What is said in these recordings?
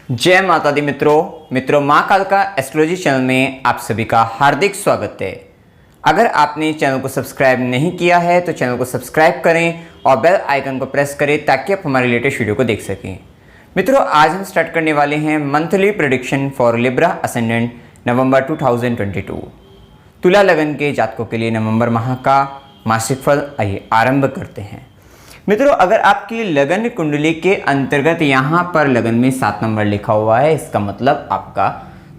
जय माता दी मित्रों माँ काल का एस्ट्रोलॉजी चैनल में आप सभी का हार्दिक स्वागत है। अगर आपने चैनल को सब्सक्राइब नहीं किया है तो चैनल को सब्सक्राइब करें और बेल आइकन को प्रेस करें ताकि आप हमारे लेटेस्ट वीडियो को देख सकें। मित्रों, आज हम स्टार्ट करने वाले हैं monthly prediction for Libra ascendant November 2022। तुला लगन के जातकों के लिए नवंबर माह का मासिक फल आइए आरंभ करते हैं। मित्रों, अगर आपकी लगन कुंडली के अंतर्गत यहाँ पर लगन में 7 नंबर लिखा हुआ है, इसका मतलब आपका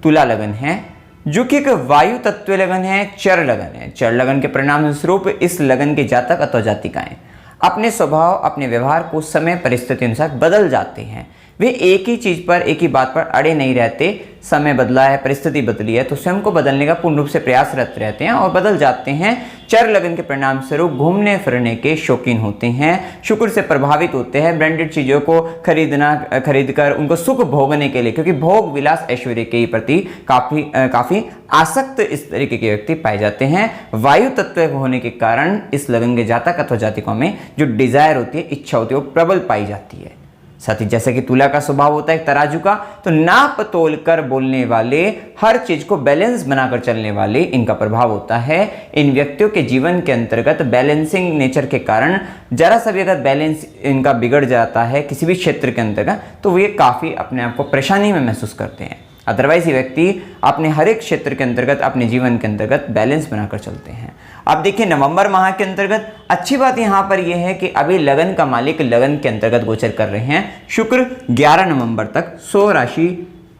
तुला लगन है, जो कि एक वायु तत्व लगन है, चर लगन है। चर लगन के परिणाम स्वरूप इस लगन के जातक अथवा जातिकाएं अपने स्वभाव, अपने व्यवहार को समय परिस्थिति अनुसार बदल जाते हैं। वे एक ही चीज पर, एक ही बात पर अड़े नहीं रहते। समय बदला है, परिस्थिति बदली है तो स्वयं को बदलने का पूर्ण रूप से प्रयासरत रहते हैं और बदल जाते हैं। चर लगन के परिणाम स्वरूप घूमने फिरने के शौकीन होते हैं, शुक्र से प्रभावित होते हैं, ब्रांडेड चीजों को खरीद कर उनको सुख भोगने के लिए, क्योंकि भोग विलास ऐश्वर्य के प्रति काफी आसक्त इस तरीके के व्यक्ति पाए जाते हैं। वायु तत्व होने के कारण इस लगन के जातक अथवा जातिकों में जो डिजायर होती है, इच्छा होती है, वो प्रबल पाई जाती है। साथ ही जैसे कि तुला का स्वभाव होता है तराजू का, तो नाप तोल कर बोलने वाले, हर चीज को बैलेंस बनाकर चलने वाले इनका प्रभाव होता है। इन व्यक्तियों के जीवन के अंतर्गत बैलेंसिंग नेचर के कारण जरा सा भी अगर बैलेंस इनका बिगड़ जाता है किसी भी क्षेत्र के अंतर्गत, तो ये काफी अपने आप को परेशानी में महसूस करते हैं। अदरवाइज ये व्यक्ति अपने हर एक क्षेत्र के अंतर्गत, अपने जीवन के अंतर्गत बैलेंस बनाकर चलते हैं। अब देखिए, नवंबर माह के अंतर्गत अच्छी बात यहाँ पर यह है कि अभी लगन का मालिक लगन के अंतर्गत गोचर कर रहे हैं। शुक्र 11 नवंबर तक 100 राशि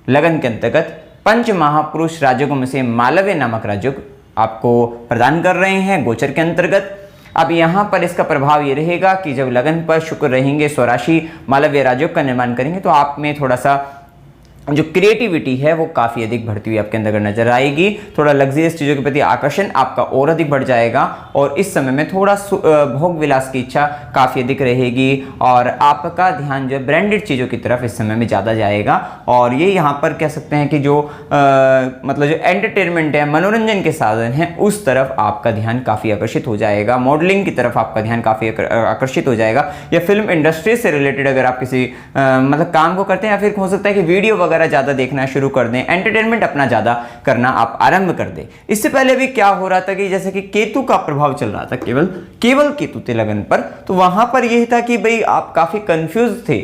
लगन के अंतर्गत पंच महापुरुष राजयोगों में से मालव्य नामक राजयोग आपको प्रदान कर रहे हैं गोचर के अंतर्गत। अब यहाँ पर इसका प्रभाव ये रहेगा कि जब लगन पर शुक्र रहेंगे, 100 राशि मालव्य राजयोग का निर्माण करेंगे, तो आप में थोड़ा सा जो क्रिएटिविटी है वो काफ़ी अधिक बढ़ती हुई आपके अंदर नजर आएगी। थोड़ा लग्जरियस चीज़ों के प्रति आकर्षण आपका और अधिक बढ़ जाएगा और इस समय में थोड़ा भोग विलास की इच्छा काफ़ी अधिक रहेगी और आपका ध्यान जो है ब्रांडेड चीज़ों की तरफ इस समय में ज़्यादा जाएगा। और ये यहाँ पर कह सकते हैं कि जो मतलब जो एंटरटेनमेंट है, मनोरंजन के साधन हैं, उस तरफ आपका ध्यान काफ़ी आकर्षित हो जाएगा। मॉडलिंग की तरफ आपका ध्यान काफ़ी आकर्षित हो जाएगा, या फिल्म इंडस्ट्री से रिलेटेड अगर आप किसी मतलब काम को करते हैं, या फिर हो सकता है कि वीडियो वगैरह ज्यादा देखना शुरू कर दें, एंटरटेनमेंट अपना ज्यादा करना आप आरंभ कर दें। इससे पहले भी क्या हो रहा था कि जैसे कि केतु का प्रभाव चल रहा था केवल केतु थे लगन पर, तो वहां पर यह था कि भाई आप काफी कंफ्यूज थे।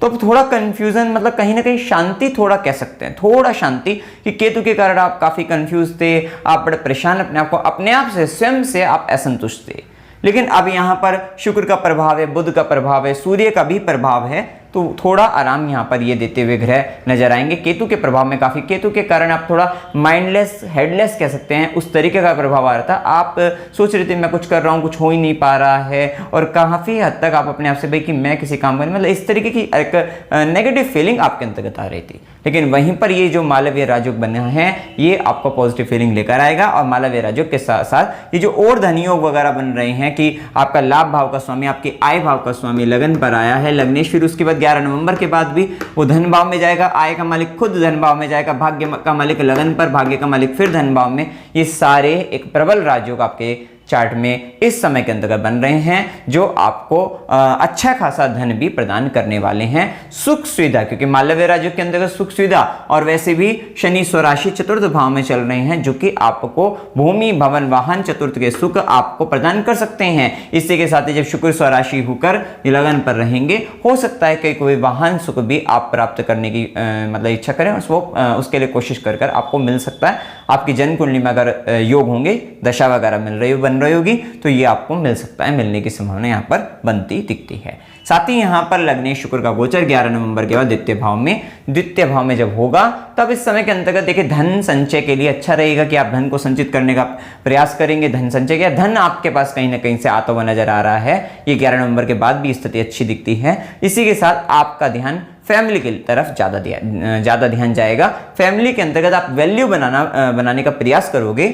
तो अब थोड़ा कंफ्यूजन मतलब कहीं ना कहीं शांति, थोड़ा कह सकते हैं थोड़ा शांति, कि केतु के कारण आप काफी कंफ्यूज थे, आप बड़े परेशान अपने आप से, स्वयं से आप असंतुष्ट थे। लेकिन अब यहां पर शुक्र का प्रभाव है, बुध का प्रभाव है, सूर्य का भी प्रभाव है, तो थोड़ा आराम यहाँ पर ये देते हुए ग्रह नजर आएंगे। केतु के प्रभाव में काफी, केतु के कारण आप थोड़ा माइंडलेस, हेडलेस कह सकते हैं, उस तरीके का प्रभाव आ रहा था। आप सोच रहे थे मैं कुछ कर रहा हूँ, कुछ हो ही नहीं पा रहा है, और काफी हद तक आप अपने आप से भाई कि मैं किसी काम में, मतलब इस तरीके की एक नेगेटिव फीलिंग आपके अंतर्गत आ रही थी। लेकिन वहीं पर ये जो मालव्य राजयोग बना है, ये आपको पॉजिटिव फीलिंग लेकर आएगा। और मालव्य राजयोग के साथ साथ ये जो और धन योग वगैरह बन रहे हैं कि आपका लाभ भाव का स्वामी, आपकी आय भाव का स्वामी लगन पर आया है, लग्नेश, फिर उसके बाद 11 नवंबर के बाद भी वो धन भाव में जाएगा, आय का मालिक खुद धन भाव में जाएगा, भाग्य का मालिक लगन पर, भाग्य का मालिक फिर धन भाव में। ये सारे एक प्रबल राजयोग आपके चार्ट में इस समय के अंतर्गत बन रहे हैं, जो आपको अच्छा खासा धन भी प्रदान करने वाले हैं। सुख सुविधा, क्योंकि मालव्य राजयोग के अंतर्गत सुख सुविधा, और वैसे भी शनि स्वराशि चतुर्थ भाव में चल रहे हैं, जो कि आपको भूमि, भवन, वाहन, चतुर्थ के सुख आपको प्रदान कर सकते हैं। इसी के साथ ही जब शुक्र स्वराशि होकर लगन पर रहेंगे, हो सकता है कि कोई वाहन सुख भी आप प्राप्त करने की मतलब इच्छा करें, उसके लिए कोशिश कर आपको मिल सकता है। आपकी जन्म कुंडली में अगर योग होंगे, दशा वगैरह बन रही होगी, तो ये आपको मिल सकता है, मिलने की संभावना यहाँ पर बनती दिखती है। साथ ही यहाँ पर लग्नेश शुक्र का गोचर 11 नवंबर के बाद द्वितीय भाव में जब होगा, तब इस समय के अंतर्गत देखिए धन संचय के लिए अच्छा रहेगा कि आप धन को संचित करने का प्रयास करेंगे। धन संचय या धन आपके पास कहीं ना कहीं से आता हुआ नजर आ रहा है। ये 11 नवंबर के बाद भी स्थिति अच्छी दिखती है। इसी के साथ आपका ध्यान फैमिली की तरफ ज्यादा ध्यान जाएगा। फैमिली के अंतर्गत आप वैल्यू बनाने का प्रयास करोगे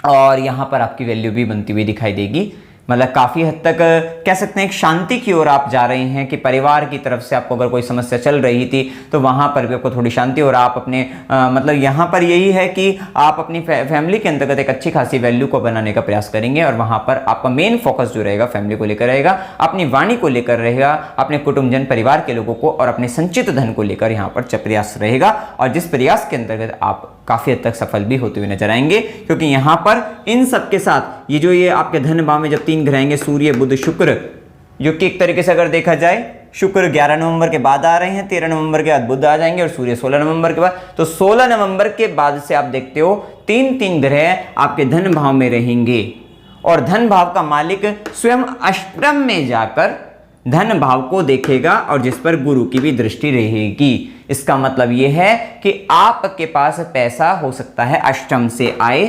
और यहाँ पर आपकी वैल्यू भी बनती हुई दिखाई देगी। मतलब काफ़ी हद तक कह सकते हैं एक शांति की ओर आप जा रहे हैं कि परिवार की तरफ से आपको अगर कोई समस्या चल रही थी तो वहाँ पर भी आपको थोड़ी शांति, और आप अपने मतलब यहाँ पर यही है कि आप अपनी फैमिली के अंतर्गत एक अच्छी खासी वैल्यू को बनाने का प्रयास करेंगे, और वहाँ पर आपका मेन फोकस जो रहेगा फैमिली को लेकर रहेगा, अपनी वाणी को लेकर रहेगा, अपने कुटुंबजन परिवार के लोगों को और अपने संचित धन को लेकर यहाँ पर प्रयास रहेगा, और जिस प्रयास के अंतर्गत आप काफी हद तक सफल भी होते हुए नजर आएंगे। क्योंकि यहाँ पर इन सब के साथ ये आपके धन भाव में जब 3 ग्रह आएंगे, सूर्य बुध शुक्र, जो कि एक तरीके से अगर देखा जाए शुक्र 11 नवंबर के बाद आ रहे हैं, 13 नवंबर के बाद बुध आ जाएंगे, और सूर्य 16 नवंबर के बाद। तो 16 नवंबर के बाद से आप देखते हो 3 ग्रह आपके धन भाव में रहेंगे, और धन भाव का मालिक स्वयं अष्टम में जाकर धन भाव को देखेगा, और जिस पर गुरु की भी दृष्टि रहेगी। इसका मतलब यह है कि आपके पास पैसा हो सकता है अष्टम से आए,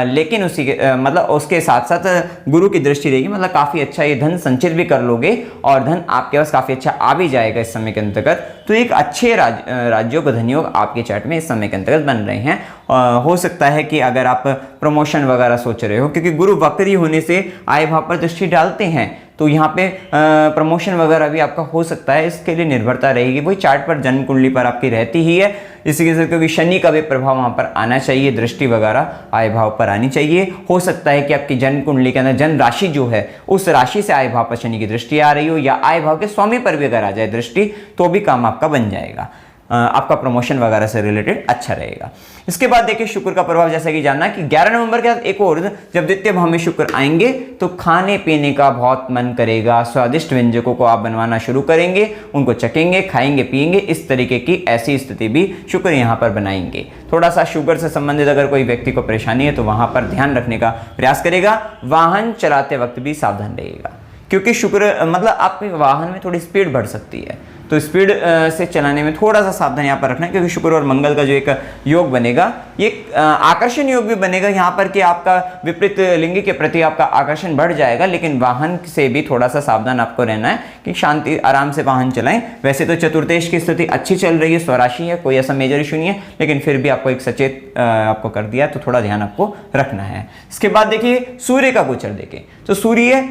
लेकिन उसी के मतलब उसके साथ साथ गुरु की दृष्टि रहेगी, मतलब काफ़ी अच्छा ये धन संचित भी कर लोगे, और धन आपके पास काफ़ी अच्छा आ भी जाएगा इस समय के अंतर्गत। तो एक अच्छे राज्यों का धनयोग आपके चार्ट में इस समय के अंतर्गत बन रहे हैं। हो सकता है कि अगर आप प्रमोशन वगैरह सोच रहे हो, क्योंकि गुरु वक्री होने से आय भाव पर दृष्टि डालते हैं, तो यहाँ पे प्रमोशन वगैरह भी आपका हो सकता है। इसके लिए निर्भरता रहेगी, वही चार्ट पर जन्म कुंडली पर आपकी रहती ही है। इसी के साथ क्योंकि शनि का भी प्रभाव वहाँ पर आना चाहिए, दृष्टि वगैरह आय भाव पर आनी चाहिए। हो सकता है कि आपकी जन्म कुंडली के अंदर जन्म राशि जो है उस राशि से आय भाव पर शनि की दृष्टि आ रही हो, या आय भाव के स्वामी पर भी अगर आ जाए दृष्टि, तो भी काम आपका बन जाएगा, आपका प्रमोशन वगैरह से रिलेटेड अच्छा रहेगा। इसके बाद देखिए शुक्र का प्रभाव, जैसा कि जानना कि 11 नवंबर के बाद एक और जब द्वितीय भाव में शुक्र आएंगे तो खाने पीने का बहुत मन करेगा, स्वादिष्ट व्यंजकों को आप बनवाना शुरू करेंगे, उनको चखेंगे, खाएंगे, पिएंगे, इस तरीके की ऐसी स्थिति भी शुक्र यहाँ पर बनाएंगे। थोड़ा सा शुगर से संबंधित अगर कोई व्यक्ति को परेशानी है तो वहां पर ध्यान रखने का प्रयास करेगा। वाहन चलाते वक्त भी सावधान रहेगा, क्योंकि शुक्र मतलब आपके वाहन में थोड़ी स्पीड बढ़ सकती है, तो स्पीड से चलाने में थोड़ा सा सावधान यहाँ पर रखना है। क्योंकि शुक्र और मंगल का जो एक योग बनेगा, ये आकर्षण योग भी बनेगा यहाँ पर कि आपका विपरीत लिंग के प्रति आपका आकर्षण बढ़ जाएगा, लेकिन वाहन से भी थोड़ा सा सावधान आपको रहना है कि शांति आराम से वाहन चलाएं। वैसे तो चतुर्देश की स्थिति अच्छी चल रही है, स्वराशि है, कोई ऐसा मेजर इशू नहीं है, लेकिन फिर भी आपको एक सचेत आपको कर दिया, तो थोड़ा ध्यान आपको रखना है। इसके बाद देखिए सूर्य का गोचर देखें तो सूर्य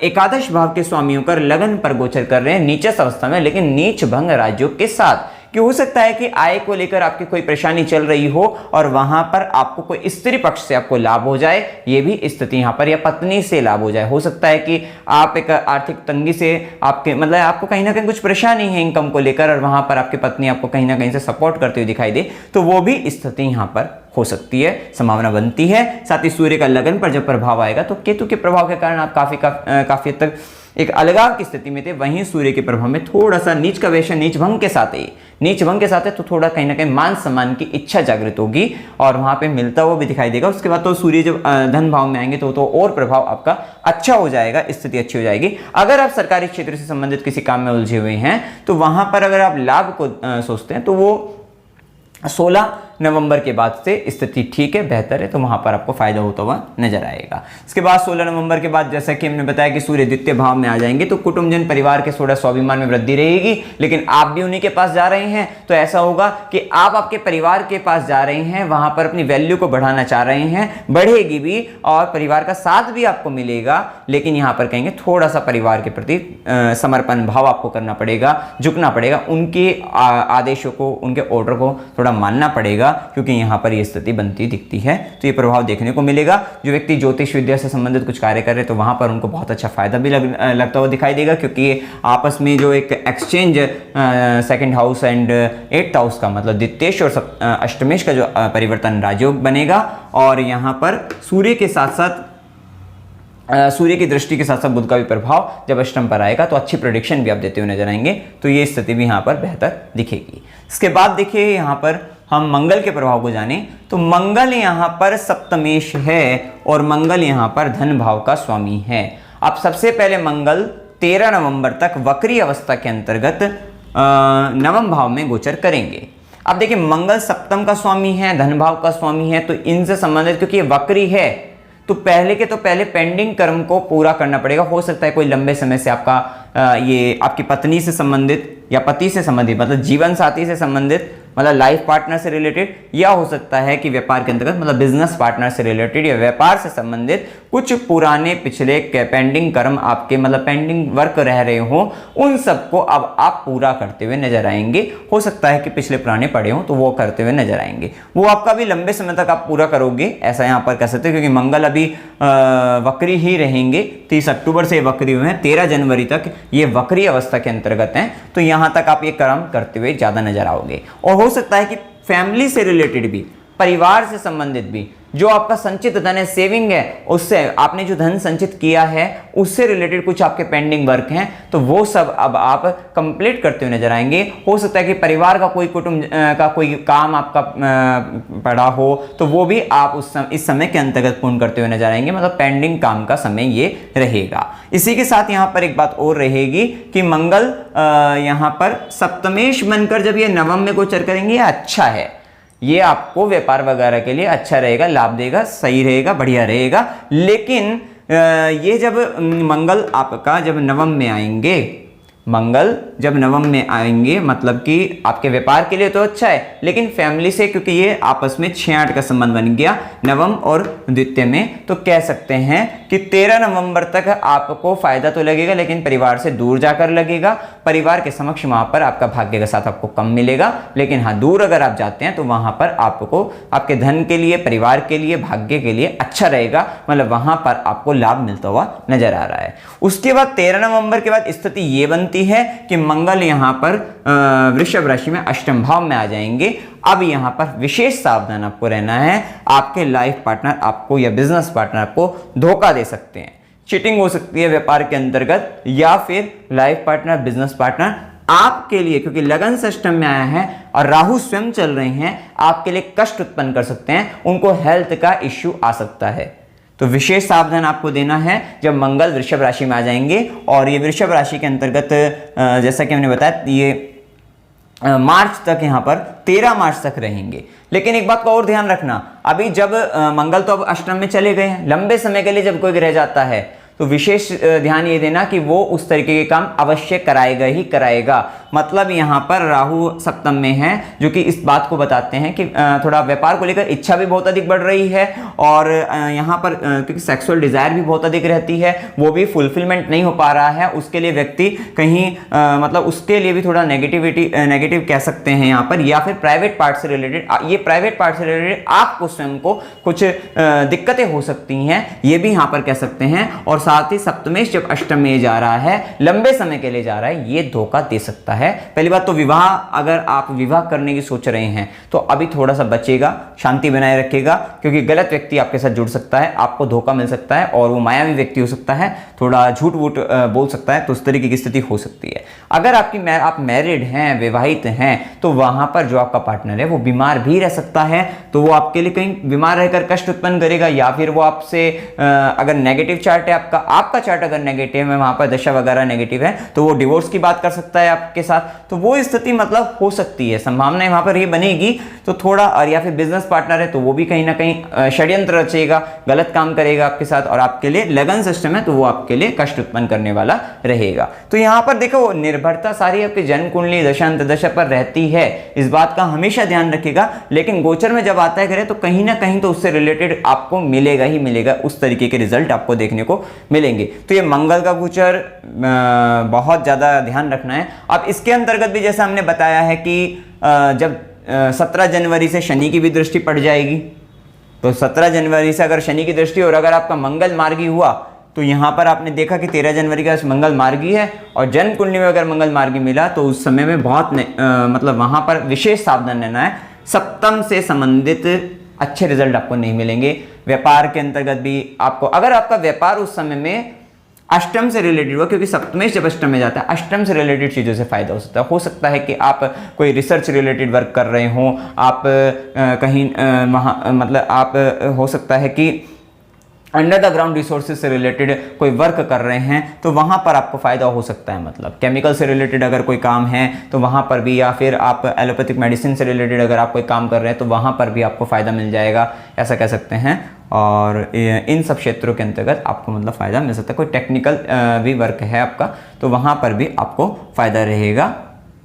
एकादश भाव के स्वामियों कर लगन पर गोचर कर रहे हैं नीचस अवस्था में, लेकिन नीच भंग राजयोग के साथ। कि हो सकता है कि आय को लेकर आपकी कोई परेशानी चल रही हो और वहां पर आपको कोई स्त्री पक्ष से आपको लाभ हो जाए, ये भी स्थिति यहां पर, या पत्नी से लाभ हो जाए। हो सकता है कि आप एक आर्थिक तंगी से आपके मतलब आपको कहीं ना कहीं कुछ परेशानी है इनकम को लेकर, और वहां पर आपकी पत्नी आपको कहीं ना कहीं से सपोर्ट करते हुए दिखाई दे, तो वो भी स्थिति यहां पर हो सकती है, संभावना बनती है। साथ ही सूर्य का लगन पर जब प्रभाव आएगा तो केतु के प्रभाव के कारण आप काफी हद तक एक अलगाव की स्थिति में थे, वहीं सूर्य के प्रभाव में थोड़ा सा नीच का वेश, नीच भंग के साथ है, तो थोड़ा कहीं ना कहीं मान सम्मान की इच्छा जागृत होगी और वहां पे मिलता हुआ भी दिखाई देगा। उसके बाद तो सूर्य जब धन भाव में आएंगे तो और प्रभाव आपका अच्छा हो जाएगा, स्थिति अच्छी हो जाएगी। अगर आप सरकारी क्षेत्र से संबंधित किसी काम में उलझे हुए हैं तो वहां पर अगर आप लाभ को सोचते हैं तो वो 16 नवंबर के बाद से स्थिति ठीक है, बेहतर है, तो वहां पर आपको फायदा होता हुआ नजर आएगा। इसके बाद 16 नवंबर के बाद जैसा कि हमने बताया कि सूर्य द्वितीय भाव में आ जाएंगे तो कुटुंबजन परिवार के थोड़ा स्वाभिमान में वृद्धि रहेगी, लेकिन आप भी उन्हीं के पास जा रहे हैं तो ऐसा होगा कि आप आपके परिवार के पास जा रहे हैं, वहां पर अपनी वैल्यू को बढ़ाना चाह रहे हैं, बढ़ेगी भी और परिवार का साथ भी आपको मिलेगा, लेकिन यहां पर कहेंगे थोड़ा सा परिवार के प्रति समर्पण भाव आपको करना पड़ेगा, झुकना पड़ेगा, उनके आदेशों को, उनके ऑर्डर को थोड़ा मानना पड़ेगा, क्योंकि यहां पर यह स्थिति बनती दिखती है। तो ये प्रभाव देखने को मिलेगा। जो व्यक्ति ज्योतिष विद्या से संबंधित कुछ कार्य कर रहे हैं तो वहां पर उनको बहुत अच्छा फायदा भी लगता हुआ दिखाई देगा, क्योंकि आपस में जो एक exchange second house and 8th house का मतलब द्वितीयेश और अष्टमेश का जो परिवर्तन राजयोग बनेगा, और यहां पर सूर्य के साथ साथ सूर्य की दृष्टि के साथ साथ बुध का भी प्रभाव जब अष्टम पर आएगा तो अच्छी प्रेडिक्शन भी आप देते हुए नजर आएंगे, तो ये स्थिति भी यहाँ पर बेहतर दिखेगी। इसके बाद देखिए यहाँ पर हम मंगल के प्रभाव को जाने तो मंगल यहाँ पर सप्तमेश है और मंगल यहाँ पर धन भाव का स्वामी है। अब सबसे पहले मंगल 13 नवंबर तक वक्री अवस्था के अंतर्गत नवम भाव में गोचर करेंगे। अब देखिए मंगल सप्तम का स्वामी है, धन भाव का स्वामी है, तो इनसे संबंधित क्योंकि ये वक्री है तो पहले पेंडिंग कर्म को पूरा करना पड़ेगा। हो सकता है कोई लंबे समय से आपका ये आपकी पत्नी से संबंधित या पति से संबंधित मतलब जीवन साथी से संबंधित मतलब लाइफ पार्टनर से रिलेटेड, या हो सकता है कि व्यापार के अंतर्गत मतलब बिजनेस पार्टनर से रिलेटेड या व्यापार से संबंधित कुछ पुराने पिछले पेंडिंग कर्म आपके मतलब पेंडिंग वर्क रह रहे हो, उन सबको अब आप पूरा करते हुए नजर आएंगे। हो सकता है कि पिछले पुराने पड़े हो तो वो करते हुए नजर आएंगे, वो आपका भी लंबे समय तक आप पूरा करोगे, ऐसा यहाँ पर कह सकते हैं, क्योंकि मंगल अभी वक्री ही रहेंगे। 30 अक्टूबर से वक्री हुए हैं, 13 जनवरी तक ये वक्री अवस्था के अंतर्गत हैं, तो यहाँ तक आप ये कर्म करते हुए ज़्यादा नजर आओगे। और हो सकता है कि फैमिली से रिलेटेड भी, परिवार से संबंधित भी, जो आपका संचित धन है, सेविंग है, उससे आपने जो धन संचित किया है उससे रिलेटेड कुछ आपके पेंडिंग वर्क हैं, तो वो सब अब आप कंप्लीट करते हुए नजर आएंगे। हो सकता है कि परिवार का कोई कुटुंब का कोई काम आपका पड़ा हो, तो वो भी आप इस समय के अंतर्गत पूर्ण करते हुए नजर आएंगे, मतलब पेंडिंग काम का समय ये रहेगा। इसी के साथ यहाँ पर एक बात और रहेगी कि मंगल यहाँ पर सप्तमेश बनकर जब ये नवम में गोचर करेंगे, ये अच्छा है, ये आपको व्यापार वगैरह के लिए अच्छा रहेगा, लाभ देगा, सही रहेगा, बढ़िया रहेगा। लेकिन ये जब मंगल आपका जब नवम में आएंगे, मंगल जब नवम में आएंगे मतलब कि आपके व्यापार के लिए तो अच्छा है, लेकिन फैमिली से, क्योंकि ये आपस में 6-8 का संबंध बन गया नवम और द्वितीय में, तो कह सकते हैं कि 13 नवंबर तक आपको फायदा तो लगेगा, लेकिन परिवार से दूर जाकर लगेगा। परिवार के समक्ष वहां पर आपका भाग्य का साथ आपको कम मिलेगा, लेकिन हाँ दूर अगर आप जाते हैं तो वहां पर आपको आपके धन के लिए, परिवार के लिए, भाग्य के लिए अच्छा रहेगा, मतलब वहां पर आपको लाभ मिलता हुआ नजर आ रहा है। उसके बाद 13 नवंबर के बाद स्थिति ये बनती है कि मंगल यहां पर वृषभ राशि में अष्टम भाव में आ जाएंगे। अब यहां पर विशेष सावधान आपको रहना है, आपके लाइफ पार्टनर आपको या बिजनेस पार्टनर आपको धोखा दे सकते हैं, चीटिंग हो सकती है व्यापार के अंतर्गत, या फिर लाइफ पार्टनर, बिजनेस पार्टनर आपके लिए, क्योंकि लगन सिस्टम में आया है और राहु स्वयं चल रहे हैं, आपके लिए कष्ट उत्पन्न कर सकते हैं, उनको हेल्थ का इश्यू आ सकता है। तो विशेष सावधान आपको देना है जब मंगल वृषभ राशि में आ जाएंगे। और ये वृषभ राशि के अंतर्गत जैसा कि हमने बताया, ये मार्च तक यहाँ पर 13 मार्च तक रहेंगे। लेकिन एक बात का और ध्यान रखना, अभी जब मंगल तो अब अष्टम में चले गए हैं, लंबे समय के लिए जब कोई रह जाता है तो विशेष ध्यान ये देना कि वो उस तरीके के काम अवश्य कराएगा ही कराएगा। मतलब यहाँ पर राहु सप्तम में है, जो कि इस बात को बताते हैं कि थोड़ा व्यापार को लेकर इच्छा भी बहुत अधिक बढ़ रही है, और यहाँ पर क्योंकि सेक्सुअल डिजायर भी बहुत अधिक रहती है, वो भी फुलफिलमेंट नहीं हो पा रहा है, उसके लिए व्यक्ति कहीं मतलब उसके लिए भी थोड़ा नेगेटिव कह सकते हैं यहाँ पर, या फिर प्राइवेट पार्ट से रिलेटेड, ये प्राइवेट पार्ट से रिलेटेड आपको स्वयं को कुछ दिक्कतें हो सकती हैं, ये भी यहाँ पर कह सकते हैं। और साथ ही सप्तमेश जब अष्टम में जा रहा है, लंबे समय के लिए जा रहा है, ये धोखा दे सकता है। पहली बात तो विवाह, अगर आप विवाह करने की सोच रहे हैं तो अभी थोड़ा सा बचेगा, शांति बनाए रखेगा, क्योंकि गलत व्यक्ति आपके साथ जुड़ सकता है, आपको धोखा मिल सकता है, और वो मायावी व्यक्ति हो सकता है, थोड़ा झूठ वूठ बोल सकता है, तो उस तरीके की स्थिति हो सकती है। अगर आप मैरिड हैं, विवाहित हैं, तो वहां पर जो आपका पार्टनर है वो बीमार भी रह सकता है, तो वो आपके लिए कहीं बीमार रहकर कष्ट उत्पन्न करेगा, या फिर वो आपसे अगर नेगेटिव चार्ट है आपका चार्ट अगर नेगेटिव है, वहां पर दशा वगैरह नेगेटिव है, तो वो डिवोर्स की बात कर सकता है आपके साथ, तो वो स्थिति मतलब हो सकती है, संभावनाएं वहां पर ये बनेगी। तो थोड़ा, और या फिर बिजनेस पार्टनर है तो वो भी कहीं ना कहीं षड्यंत्र रचेगा, गलत काम करेगा आपके साथ, और आपके लिए लगन सिस्टम है तो वो आपके लिए कष्ट उत्पन्न करने वाला रहेगा। तो यहां पर देखो, निर्भरता सारी आपकी जन्म कुंडली दशा अंतर्दशा पर रहती है, इस बात का हमेशा ध्यान रखिएगा। लेकिन गोचर में जब आता है करे तो कहीं ना कहीं तो उससे रिलेटेड आपको मिलेगा ही मिलेगा, उस तरीके के रिजल्ट आपको देखने को मिलेंगे। तो ये मंगल का गोचर बहुत ज्यादा ध्यान रखना है। अब इसके अंतर्गत भी जैसा हमने बताया है कि जब 17 जनवरी से शनि की भी दृष्टि पड़ जाएगी, तो 17 जनवरी से अगर शनि की दृष्टि और अगर आपका मंगल मार्गी हुआ, तो यहां पर आपने देखा कि 13 जनवरी का मंगल मार्गी है, और जन्म कुंडली में अगर मंगल मार्गी मिला तो उस समय में बहुत मतलब वहां पर विशेष सावधान रहना है। सप्तम से संबंधित अच्छे रिजल्ट आपको नहीं मिलेंगे। व्यापार के अंतर्गत भी आपको, अगर आपका व्यापार उस समय में अष्टम से रिलेटेड हुआ, क्योंकि सप्तमेश जब अष्टम में जाता है, अष्टम से रिलेटेड चीज़ों से फायदा हो सकता है कि आप कोई रिसर्च रिलेटेड वर्क कर रहे हो, आप कहीं वहाँ मतलब आप हो सकता है कि अंडर द ग्राउंड रिसोर्सेज से रिलेटेड कोई वर्क कर रहे हैं, तो वहाँ पर आपको फ़ायदा हो सकता है। मतलब केमिकल से रिलेटेड अगर कोई काम है तो वहाँ पर भी, या फिर आप एलोपैथिक मेडिसिन से रिलेटेड अगर आप कोई काम कर रहे हैं तो वहाँ पर भी आपको फ़ायदा मिल जाएगा, ऐसा कह सकते हैं। और इन सब क्षेत्रों के अंतर्गत आपको मतलब फ़ायदा मिल सकता है। कोई टेक्निकल भी वर्क है आपका, तो वहाँ पर भी आपको फ़ायदा रहेगा।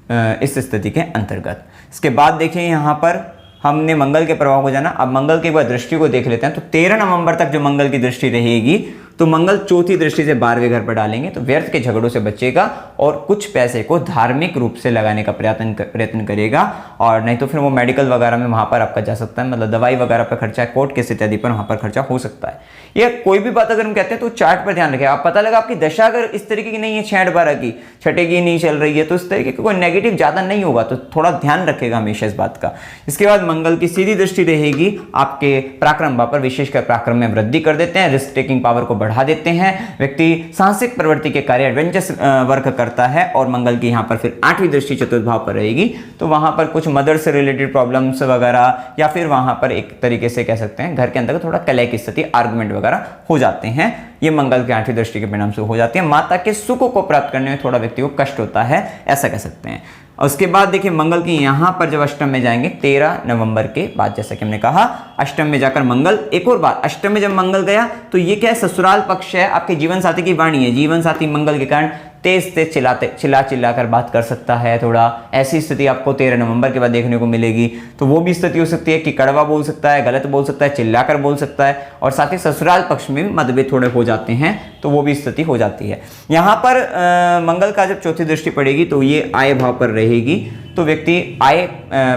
इस स्थिति के अंतर्गत। इसके बाद देखिए यहाँ पर हमने मंगल के प्रभाव को जाना, अब मंगल की एक बार दृष्टि को देख लेते हैं। तो 13 नवंबर तक जो मंगल की दृष्टि रहेगी, तो मंगल चौथी दृष्टि से 12वें घर पर डालेंगे, तो व्यर्थ के झगड़ों से बचेगा और कुछ पैसे को धार्मिक रूप से लगाने का प्रयत्न करेगा, और नहीं तो फिर वो मेडिकल वगैरह में वहां पर आपका जा सकता है, मतलब दवाई वगैरह पर खर्चा, कोर्ट केस इत्यादि पर वहां पर खर्चा हो सकता है। या कोई भी बात अगर हम कहते हैं तो चार्ट पर ध्यान रखें। आप पता लगा आपकी दशा अगर इस तरीके की नहीं है, 6-8-12 की, छठे की नहीं चल रही है, तो इस तरीके का कोई नेगेटिव ज्यादा नहीं होगा, तो थोड़ा ध्यान रखेगा हमेशा इस बात का। इसके बाद मंगल की सीधी दृष्टि रहेगी आपके पराक्रम भाव पर, विशेषकर पराक्रम में वृद्धि कर देते हैं, रिस्क टेकिंग पावर को बढ़ा देते हैं, व्यक्ति साहसिक प्रवृत्ति के कार्य एडवेंचरस वर्क करता है। और मंगल की यहाँ पर फिर 8वीं दृष्टि चतुर्थ भाव पर रहेगी, तो वहां पर कुछ मदर से रिलेटेड प्रॉब्लम्स वगैरह, या फिर वहां पर एक तरीके से कह सकते हैं घर के अंदर थोड़ा कलह की स्थिति, आर्गुमेंट वगैरह हो जाते हैं। ये मंगल की 8वीं दृष्टि के परिणाम से हो जाती है। माता के सुख को प्राप्त करने में थोड़ा व्यक्ति को कष्ट होता है, ऐसा कह सकते हैं। और उसके बाद देखिए मंगल की यहाँ पर जब अष्टम में जाएंगे 13 नवंबर के बाद, जैसा कि हमने कहा अष्टम में जाकर मंगल, एक और बात, अष्टम में जब मंगल गया तो ये क्या है, ससुराल पक्ष है, आपके जीवन साथी की वाणी है। जीवन साथी मंगल के कारण तेज तेज चिल्ला कर बात कर सकता है, थोड़ा ऐसी स्थिति आपको 13 नवंबर के बाद देखने को मिलेगी। तो वो भी स्थिति हो सकती है कि कड़वा बोल सकता है, गलत बोल सकता है, चिल्लाकर बोल सकता है, और साथ ही ससुराल पक्ष में भी मतभेद थोड़े हो जाते हैं, तो वो भी स्थिति हो जाती है। यहाँ पर मंगल का जब चौथी दृष्टि पड़ेगी तो ये आय भाव पर रहेगी, तो व्यक्ति आय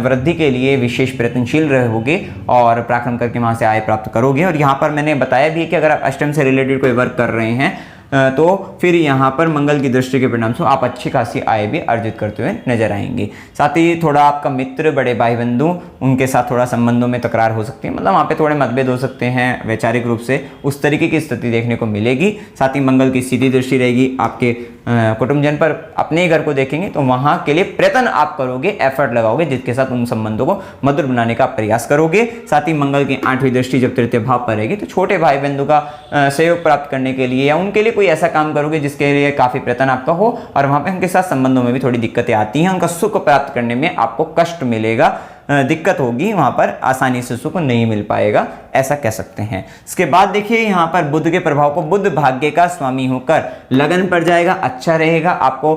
वृद्धि के लिए विशेष प्रयत्नशील रहोगे और पराक्रम करके वहां से आय प्राप्त करोगे। और यहाँ पर मैंने बताया भी है कि अगर आप अष्टम से रिलेटेड कोई वर्क कर रहे हैं तो फिर यहाँ पर मंगल की दृष्टि के परिणाम से आप अच्छी खासी आय भी अर्जित करते हुए नजर आएंगे। साथ ही थोड़ा आपका मित्र, बड़े भाई बंधु, उनके साथ थोड़ा संबंधों में तकरार हो सकती है, मतलब वहाँ पे थोड़े मतभेद हो सकते हैं वैचारिक रूप से, उस तरीके की स्थिति देखने को मिलेगी। साथ ही मंगल की सीधी दृष्टि रहेगी आपके कुटुंबजन पर, अपने ही घर को देखेंगे, तो वहां के लिए प्रयत्न आप करोगे, एफर्ट लगाओगे, जिसके साथ उन संबंधों को मधुर बनाने का प्रयास करोगे। साथ ही मंगल की 8वीं दृष्टि जब तृतीय भाव पर रहेगी तो छोटे भाई बंधु का सहयोग प्राप्त करने के लिए या उनके लिए कोई ऐसा काम करोगे जिसके लिए काफी प्रयत्न आपका हो, और वहां पे उनके साथ संबंधों में भी थोड़ी दिक्कतें आती हैं, उनका सुख प्राप्त करने में आपको कष्ट मिलेगा, दिक्कत होगी, वहां पर आसानी से सुख नहीं मिल पाएगा, ऐसा कह सकते हैं। इसके बाद देखिए यहाँ पर बुध के प्रभाव को, बुध भाग्य का स्वामी होकर लगन पड़ जाएगा, अच्छा रहेगा, आपको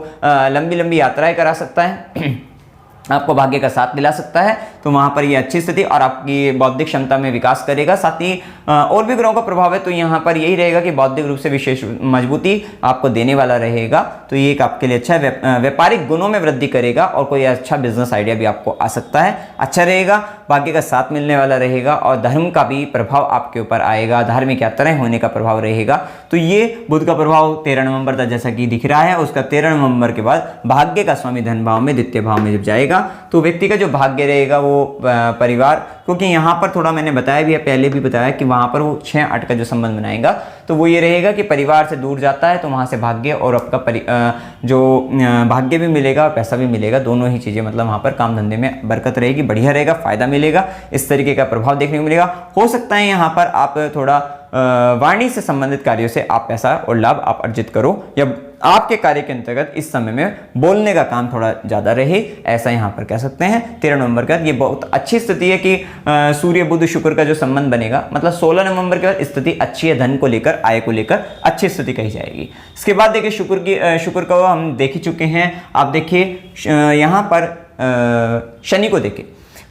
लंबी लंबी यात्राएं करा सकता है, आपको भाग्य का साथ दिला सकता है, तो वहां पर ये अच्छी स्थिति और आपकी बौद्धिक क्षमता में विकास करेगा। साथ ही और भी ग्रहों का प्रभाव है, तो यहाँ पर यही रहेगा कि बौद्धिक रूप से विशेष मजबूती आपको देने वाला रहेगा, तो ये एक आपके लिए अच्छा व्यापारिक गुणों में वृद्धि करेगा और कोई अच्छा बिजनेस आइडिया भी आपको आ सकता है, अच्छा रहेगा, भाग्य का साथ मिलने वाला रहेगा और धर्म का भी प्रभाव आपके ऊपर आएगा, धार्मिक यात्राएं होने का प्रभाव रहेगा। तो ये बुध का प्रभाव 13 नवंबर तक जैसा कि दिख रहा है, उसका 13 नवंबर के बाद भाग्य का स्वामी धन भाव में, द्वितीय भाव में जब जाएगा तो व्यक्ति का जो भाग्य रहेगा वो परिवार, क्योंकि यहाँ पर थोड़ा मैंने बताया भी है, पहले भी बताया कि वहां पर वो 6-8 का जो संबंध बनाएगा, तो वो ये रहेगा कि परिवार से दूर जाता है तो वहां से भाग्य और आपका जो भाग्य भी मिलेगा और पैसा भी मिलेगा, दोनों ही चीजें, मतलब वहां पर काम धंधे में बरकत रहेगी, बढ़िया रहेगा, फायदा मिलेगा, इस तरीके का प्रभाव देखने को मिलेगा। हो सकता है यहाँ पर आप थोड़ा वाणी से संबंधित कार्यों से आप पैसा और लाभ आप अर्जित करो, या आपके कार्य के अंतर्गत इस समय में बोलने का काम थोड़ा ज्यादा रहे, ऐसा यहाँ पर कह सकते हैं। 13 नवंबर का ये बहुत अच्छी स्थिति है कि सूर्य बुध शुक्र का जो संबंध बनेगा, मतलब 16 नवंबर के बाद स्थिति अच्छी है, धन को लेकर, आय को लेकर अच्छी स्थिति कही जाएगी। इसके बाद देखिए शुक्र को हम देख ही चुके हैं। आप देखिए यहाँ पर शनि को देखें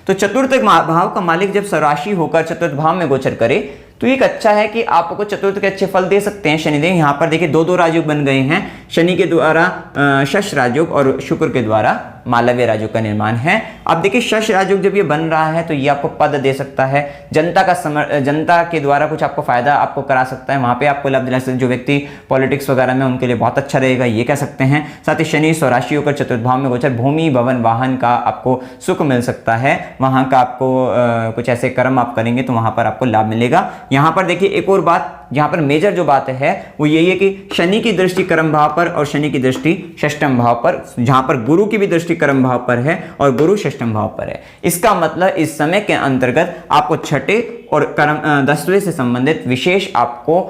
तो चतुर्थ भाव का मालिक जब स्वराशि होकर चतुर्थ भाव में गोचर करे तो एक अच्छा है कि आपको चतुर्थ के अच्छे फल दे सकते हैं शनिदेव। यहाँ पर देखिए 2-2 राजयोग बन गए हैं, शनि के द्वारा शश राजयोग और शुक्र के द्वारा मालव्य राजयोग का निर्माण है। अब देखिए शश राजयोग जब ये बन रहा है तो ये आपको पद दे सकता है, जनता के द्वारा कुछ आपको फायदा आपको करा सकता है, वहां पे आपको लाभ दिला सकता है। जो व्यक्ति पॉलिटिक्स वगैरह में उनके लिए बहुत अच्छा रहेगा, ये कह सकते हैं। साथ ही शनि स्वराशि होकर चतुर्थ भाव में गोचर, भूमि भवन वाहन का आपको सुख मिल सकता है, वहां का आपको कुछ ऐसे कर्म आप करेंगे तो वहां पर आपको लाभ मिलेगा। यहाँ पर देखिए एक और बात, यहाँ पर मेजर जो बात है वो यही है कि शनि की दृष्टि कर्म भाव पर और शनि की दृष्टि षष्ठम भाव पर, जहां पर गुरु की भी दृष्टि कर्म भाव पर है और गुरु षष्ठम भाव पर है। इसका मतलब इस समय के अंतर्गत आपको छठे और कर्म 10वें से संबंधित विशेष आपको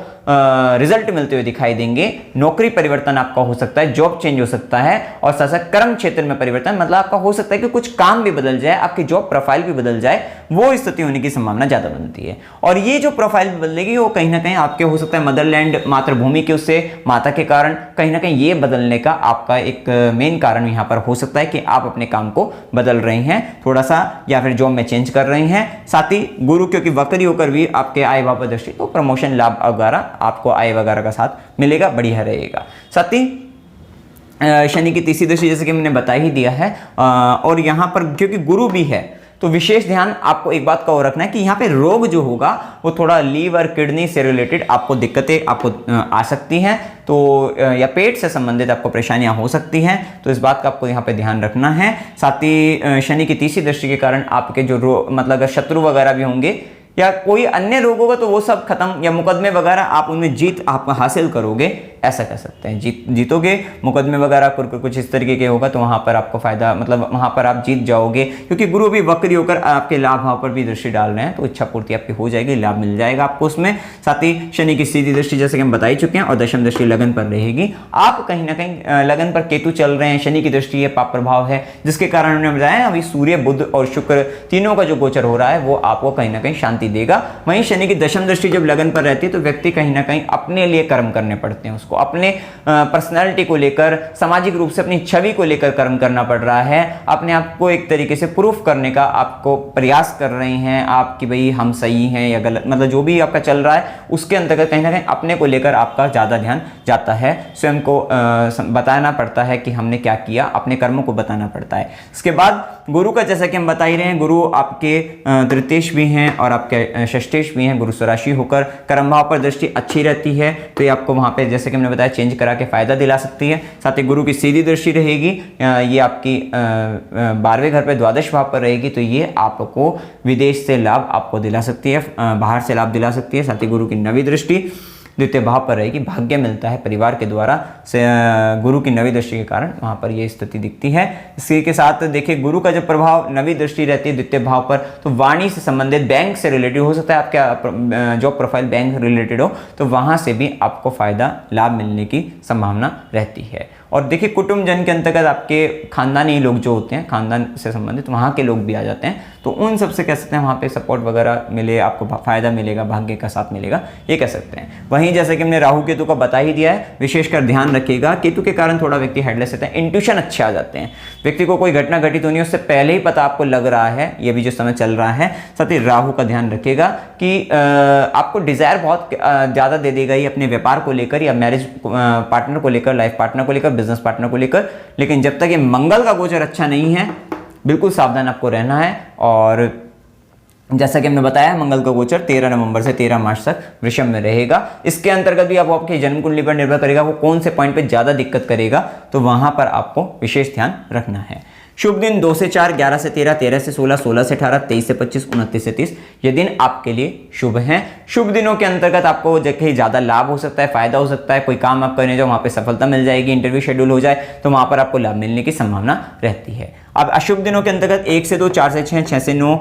रिजल्ट मिलते हुए दिखाई देंगे। नौकरी परिवर्तन आपका हो सकता है, जॉब चेंज हो सकता है, और साथ साथ कर्म क्षेत्र में परिवर्तन, मतलब आपका हो सकता है कि कुछ काम भी बदल जाए, आपकी जॉब प्रोफाइल भी बदल जाए, वो स्थिति होने की संभावना ज्यादा बनती है। और ये जो प्रोफाइल बदलेगी वो कहीं ना कहीं आपके हो सकता है मदरलैंड, मातृभूमि के उससे माता के कारण कहीं ना कहीं ये बदलने का आपका एक मेन कारण यहां पर हो सकता है कि आप अपने काम को बदल रहे हैं थोड़ा सा, या फिर जॉब में चेंज कर रहे हैं। साथ ही गुरु क्योंकि वक्री होकर भी आपके आय भाव दृष्टि, तो प्रमोशन लाभ वगैरह आपको आय वगैरह का साथ मिलेगा, बढ़िया रहेगा। साथ ही शनि की तीसरी दृष्टि जैसे कि मैंने बता ही दिया है, और यहां पर क्योंकि गुरु भी है तो विशेष ध्यान आपको एक बात का और रखना है कि यहाँ पे रोग जो होगा वो थोड़ा लीवर किडनी से रिलेटेड आपको दिक्कतें आपको आ सकती हैं, तो या पेट से संबंधित आपको परेशानियां हो सकती हैं, तो इस बात का आपको यहाँ पे ध्यान रखना है। साथ ही शनि की तीसरी दृष्टि के कारण आपके जो रोग, मतलब अगर शत्रु वगैरह भी होंगे या कोई अन्य रोग होगा तो वो सब खत्म, या मुकदमे वगैरह आप उनमें जीत आप हासिल करोगे, ऐसा कह सकते हैं। जीतोगे, मुकदमे वगैरह कुछ इस तरीके के होगा तो वहां पर आपको फायदा, मतलब वहां पर आप जीत जाओगे, क्योंकि गुरु भी वक्री होकर आपके लाभ भाव पर भी दृष्टि डाल रहे हैं, तो इच्छा पूर्ति आपकी हो जाएगी, लाभ मिल जाएगा आपको उसमें। साथ ही शनि की सीधी दृष्टि जैसे कि हम बता ही चुके हैं, और दशम दृष्टि लगन पर रहेगी। आप कहीं ना कहीं लगन पर केतु चल रहे हैं, शनि की दृष्टि पाप प्रभाव है, जिसके कारण हमने बताया अभी सूर्य बुध और शुक्र तीनों का जो गोचर हो रहा है वो आपको कहीं ना कहीं शांति देगा। वहीं शनि की दशम दृष्टि जब लगन पर रहती है तो व्यक्ति कहीं ना कहीं अपने लिए कर्म करने पड़ते हैं, उसको अपने पर्सनैलिटी को लेकर, सामाजिक रूप से अपनी छवि को लेकर कर्म करना पड़ रहा है, अपने आप को एक तरीके से प्रूफ करने का आपको प्रयास कर रहे हैं आप कि भाई हम सही हैं या गलत, मतलब जो भी आपका चल रहा है उसके अंतर्गत कहीं ना कहीं अपने को लेकर आपका ज़्यादा ध्यान जाता है, स्वयं को बताना पड़ता है कि हमने क्या किया, अपने कर्मों को बताना पड़ता है। इसके बाद गुरु का जैसा कि हम बता ही रहे हैं, गुरु आपके तृतीयेश भी हैं और आपके षष्ठेश भी हैं, गुरु स्वराशि होकर कर्म भाव पर दृष्टि अच्छी रहती है, तो ये आपको वहाँ पे जैसे कि हमने बताया चेंज करा के फायदा दिला सकती है। साथ ही गुरु की सीधी दृष्टि रहेगी, ये आपकी 12वें घर पे द्वादश भाव पर रहेगी, तो ये आपको विदेश से लाभ आपको दिला सकती है, बाहर से लाभ दिला सकती है। साथ ही गुरु की 9वीं दृष्टि द्वितीय भाव पर रहेगी, भाग्य मिलता है परिवार के द्वारा से, गुरु की 9वीं दृष्टि के कारण वहां पर यह स्थिति दिखती है। इसी के साथ देखिए गुरु का जब प्रभाव 9वीं दृष्टि रहती है द्वितीय भाव पर, तो वाणी से संबंधित, बैंक से रिलेटेड हो सकता है, आपका जॉब प्रोफाइल बैंक रिलेटेड हो, तो वहां से भी आपको फायदा लाभ मिलने की संभावना रहती है। और देखिए कुटुंब जन के अंतर्गत आपके खानदानी लोग जो होते हैं, खानदान से संबंधित वहाँ के लोग भी आ जाते हैं, तो उन सबसे कह सकते हैं वहाँ पे सपोर्ट वगैरह मिले, आपको फायदा मिलेगा, भाग्य का साथ मिलेगा, ये कह सकते हैं। वहीं जैसे कि हमने राहु केतु का बता ही दिया है, विशेषकर ध्यान रखिएगा, केतु के कारण थोड़ा व्यक्ति हेडलेस रहता है, इंट्यूशन अच्छे आ जाते हैं, व्यक्ति को कोई घटना घटित होनी है उससे पहले ही पता आपको लग रहा है, ये भी जो समय चल रहा है। साथ ही राहु का ध्यान रखिएगा कि आपको डिजायर बहुत ज़्यादा दे देगा ये अपने व्यापार को लेकर, या मैरिज पार्टनर को लेकर, लाइफ पार्टनर को लेकर, बिजनेस पार्टनर को लेकर, लेकिन जब तक ये मंगल का गोचर अच्छा नहीं है बिल्कुल सावधान आपको रहना है। और जैसा कि हमने बताया मंगल का गोचर 13 नवंबर से 13 मार्च तक वृषभ में रहेगा, इसके अंतर्गत भी आपके जन्म कुंडली पर निर्भर करेगा वो कौन से पॉइंट पे ज्यादा दिक्कत करेगा, तो वहां पर आपको विशेष ध्यान रखना है। शुभ दिन 2 से 4, 11 से 13, 13 से 16, 16 से 18, 23 से 25, 29 से 30, ये दिन आपके लिए शुभ हैं। शुभ दिनों के अंतर्गत आपको जगह ज़्यादा लाभ हो सकता है, फायदा हो सकता है, कोई काम आप करने जाओ वहाँ पे सफलता मिल जाएगी, इंटरव्यू शेड्यूल हो जाए तो वहाँ पर आपको लाभ मिलने की संभावना रहती है। अब अशुभ दिनों के अंतर्गत 1 से 2, 4 से 6, 6 से 9,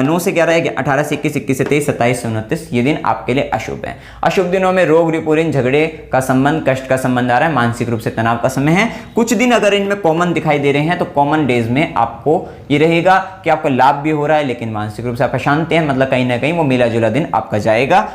9 से 11, 18 से 21, 21 से 23, 27 से 29, ये दिन आपके लिए अशुभ है। अशुभ दिनों में रोग रिपोरिन, झगड़े का संबंध, कष्ट का संबंध आ रहा है, मानसिक रूप से तनाव का समय है। कुछ दिन अगर इनमें कॉमन दिखाई दे रहे हैं तो कॉमन डेज में आपको ये रहेगा कि आपको लाभ भी हो रहा है, लेकिन मानसिक रूप से आप अशांत हैं, मतलब कहीं ना कहीं वो मिला जुला दिन आपका जाएगा।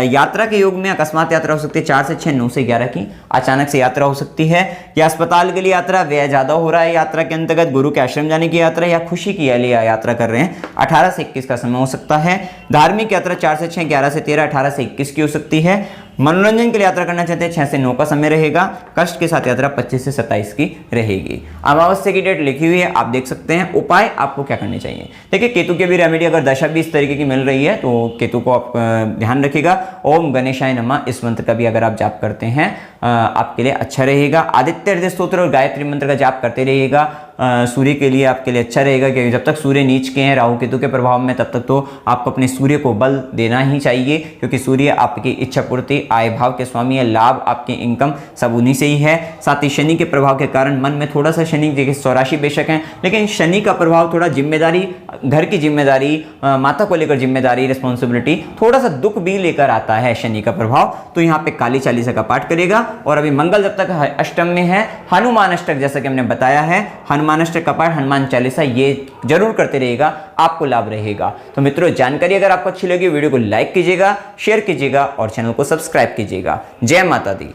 यात्रा के योग में अकस्मात यात्रा हो सकती है, 4 से 6, 9 से 11 की अचानक से यात्रा हो सकती है, या अस्पताल के लिए यात्रा, व्यय ज्यादा हो रहा है यात्रा के अंतर्गत, गुरु के आश्रम जाने की यात्रा या खुशी की लिए यात्रा कर रहे हैं, 18 से 21 का समय हो सकता है। धार्मिक यात्रा 4 से 6, 11 से 13, 18 से 21 की हो सकती है। मनोरंजन के लिए यात्रा करना चाहते हैं 6 से 9 का समय रहेगा। कष्ट के साथ यात्रा 25 से 27 की रहेगी। अमावस्या की डेट लिखी हुई है, आप देख सकते हैं। उपाय आपको क्या करने चाहिए, देखिए केतु की भी रेमेडी अगर दशा भी इस तरीके की मिल रही है तो केतु को आप ध्यान रखिएगा। ओम गणेशाय नमः इस मंत्र का भी अगर आप जाप करते हैं आपके लिए अच्छा रहेगा। आदित्य हृदय स्तोत्र और गायत्री मंत्र का जाप करते रहिएगा। सूर्य के लिए आपके लिए अच्छा रहेगा, क्योंकि जब तक सूर्य नीच के हैं राहु केतु के प्रभाव में तब तक तो आपको अपने सूर्य को बल देना ही चाहिए, क्योंकि सूर्य आपकी इच्छा पूर्ति, आय भाव के स्वामी है, लाभ, आपकी इनकम सब उन्हीं से ही है। साथ ही शनि के प्रभाव के कारण मन में थोड़ा सा, शनि देखिए 84 बेशक है, लेकिन शनि का प्रभाव थोड़ा जिम्मेदारी, घर की जिम्मेदारी, माता को लेकर जिम्मेदारी, रिस्पॉन्सिबिलिटी, थोड़ा सा दुख भी लेकर आता है शनि का प्रभाव। तो यहाँ पे काली चालीसा का पाठ करेगा। और अभी मंगल जब तक अष्टम में है, हनुमान अष्टक जैसा कि हमने बताया है, हनुमान अष्टक का पाठ, हनुमान चालीसा ये जरूर करते रहेगा, आपको लाभ रहेगा। तो मित्रों, जानकारी अगर आपको अच्छी लगी वीडियो को लाइक कीजिएगा, शेयर कीजिएगा और चैनल को सब्सक्राइब कीजिएगा। जय माता दी।